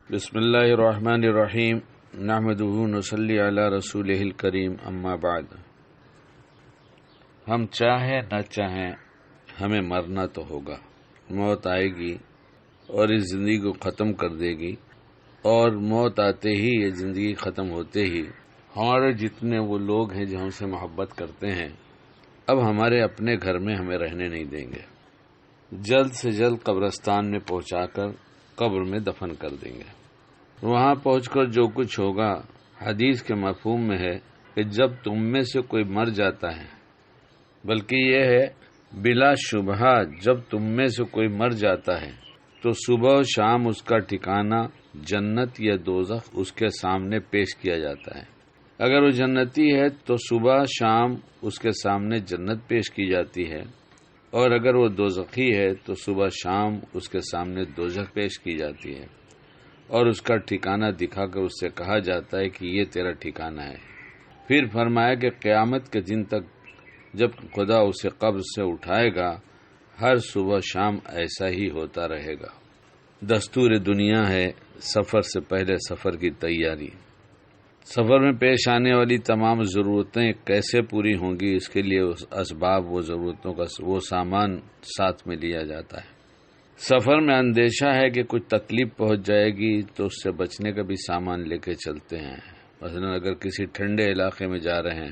بسم اللہ الرحمن الرحیم نحمدہ ونصلی علی رسولہ الکریم اما بعد۔ ہم چاہیں نہ چاہیں ہمیں مرنا تو ہوگا، موت آئے گی اور اس زندگی کو ختم کر دے گی، اور موت آتے ہی، یہ زندگی ختم ہوتے ہی ہمارے جتنے وہ لوگ ہیں جو ہم سے محبت کرتے ہیں اب ہمارے اپنے گھر میں ہمیں رہنے نہیں دیں گے، جلد سے جلد قبرستان میں پہنچا کر قبر میں دفن کر دیں گے۔ وہاں پہنچ کر جو کچھ ہوگا حدیث کے مفہوم میں ہے کہ جب تم میں سے کوئی مر جاتا ہے، بلکہ یہ ہے بلا شبہ جب تم میں سے کوئی مر جاتا ہے تو صبح و شام اس کا ٹھکانہ جنت یا دوزخ اس کے سامنے پیش کیا جاتا ہے۔ اگر وہ جنتی ہے تو صبح شام اس کے سامنے جنت پیش کی جاتی ہے، اور اگر وہ دوزخی ہے تو صبح شام اس کے سامنے دوزخ پیش کی جاتی ہے، اور اس کا ٹھکانہ دکھا کر اس سے کہا جاتا ہے کہ یہ تیرا ٹھکانہ ہے۔ پھر فرمایا کہ قیامت کے دن تک جب خدا اسے قبر سے اٹھائے گا ہر صبح شام ایسا ہی ہوتا رہے گا۔ دستور دنیا ہے سفر سے پہلے سفر کی تیاری۔ سفر میں پیش آنے والی تمام ضرورتیں کیسے پوری ہوں گی، اس کے لیے اسباب، وہ ضرورتوں کا وہ سامان ساتھ میں لیا جاتا ہے۔ سفر میں اندیشہ ہے کہ کچھ تکلیف پہنچ جائے گی تو اس سے بچنے کا بھی سامان لے کے چلتے ہیں۔ مثلا اگر کسی ٹھنڈے علاقے میں جا رہے ہیں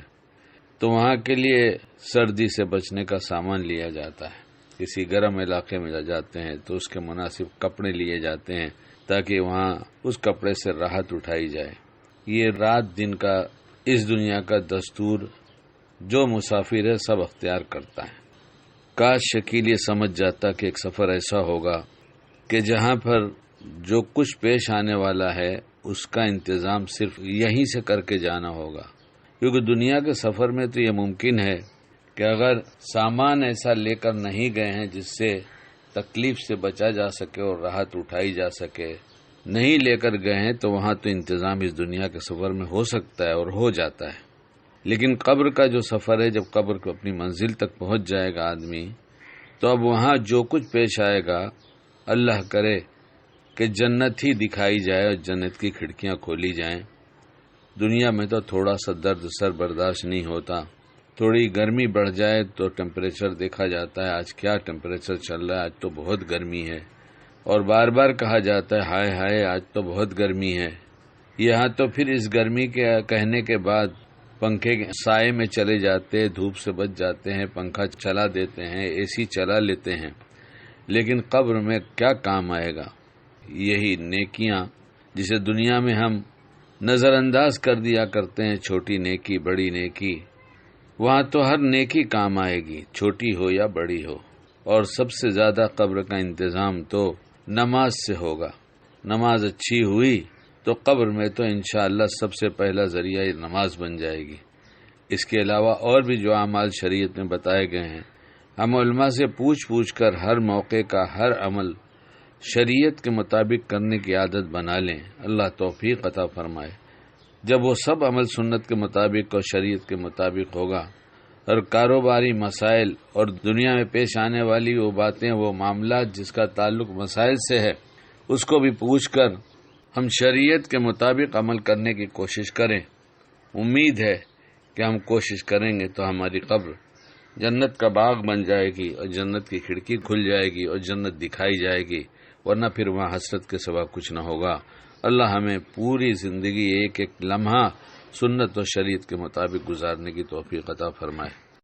تو وہاں کے لیے سردی سے بچنے کا سامان لیا جاتا ہے۔ کسی گرم علاقے میں جاتے ہیں تو اس کے مناسب کپڑے لیے جاتے ہیں تاکہ وہاں اس کپڑے سے راحت اٹھائی جائے۔ یہ رات دن کا اس دنیا کا دستور جو مسافر ہے سب اختیار کرتا ہے۔ کاش شکیل یہ سمجھ جاتا کہ ایک سفر ایسا ہوگا کہ جہاں پر جو کچھ پیش آنے والا ہے اس کا انتظام صرف یہیں سے کر کے جانا ہوگا، کیونکہ دنیا کے سفر میں تو یہ ممکن ہے کہ اگر سامان ایسا لے کر نہیں گئے ہیں جس سے تکلیف سے بچا جا سکے اور راحت اٹھائی جا سکے، نہیں لے کر گئے ہیں تو وہاں تو انتظام اس دنیا کے سفر میں ہو سکتا ہے اور ہو جاتا ہے، لیکن قبر کا جو سفر ہے، جب قبر کو اپنی منزل تک پہنچ جائے گا آدمی، تو اب وہاں جو کچھ پیش آئے گا اللہ کرے کہ جنت ہی دکھائی جائے اور جنت کی کھڑکیاں کھولی جائیں۔ دنیا میں تو تھوڑا سا درد سر برداشت نہیں ہوتا، تھوڑی گرمی بڑھ جائے تو ٹیمپریچر دیکھا جاتا ہے آج کیا ٹیمپریچر چل رہا ہے، آج تو بہت گرمی ہے، اور بار بار کہا جاتا ہے ہائے ہائے آج تو بہت گرمی ہے۔ یہاں تو پھر اس گرمی کے کہنے کے بعد پنکھے کے سائے میں چلے جاتے، دھوپ سے بچ جاتے ہیں، پنکھا چلا دیتے ہیں، اے سی چلا لیتے ہیں، لیکن قبر میں کیا کام آئے گا؟ یہی نیکیاں جسے دنیا میں ہم نظر انداز کر دیا کرتے ہیں، چھوٹی نیکی بڑی نیکی، وہاں تو ہر نیکی کام آئے گی، چھوٹی ہو یا بڑی ہو۔ اور سب سے زیادہ قبر کا انتظام تو نماز سے ہوگا۔ نماز اچھی ہوئی تو قبر میں تو انشاءاللہ سب سے پہلا ذریعہ یہ نماز بن جائے گی۔ اس کے علاوہ اور بھی جو اعمال شریعت میں بتائے گئے ہیں، ہم علماء سے پوچھ کر ہر موقع کا ہر عمل شریعت کے مطابق کرنے کی عادت بنا لیں، اللہ توفیق عطا فرمائے۔ جب وہ سب عمل سنت کے مطابق اور شریعت کے مطابق ہوگا، اور کاروباری مسائل اور دنیا میں پیش آنے والی وہ باتیں، وہ معاملات جس کا تعلق مسائل سے ہے، اس کو بھی پوچھ کر ہم شریعت کے مطابق عمل کرنے کی کوشش کریں۔ امید ہے کہ ہم کوشش کریں گے تو ہماری قبر جنت کا باغ بن جائے گی اور جنت کی کھڑکی کھل جائے گی اور جنت دکھائی جائے گی، ورنہ پھر وہاں حسرت کے سوا کچھ نہ ہوگا۔ اللہ ہمیں پوری زندگی ایک ایک لمحہ سنت و شریعت کے مطابق گزارنے کی توفیق عطا فرمائے۔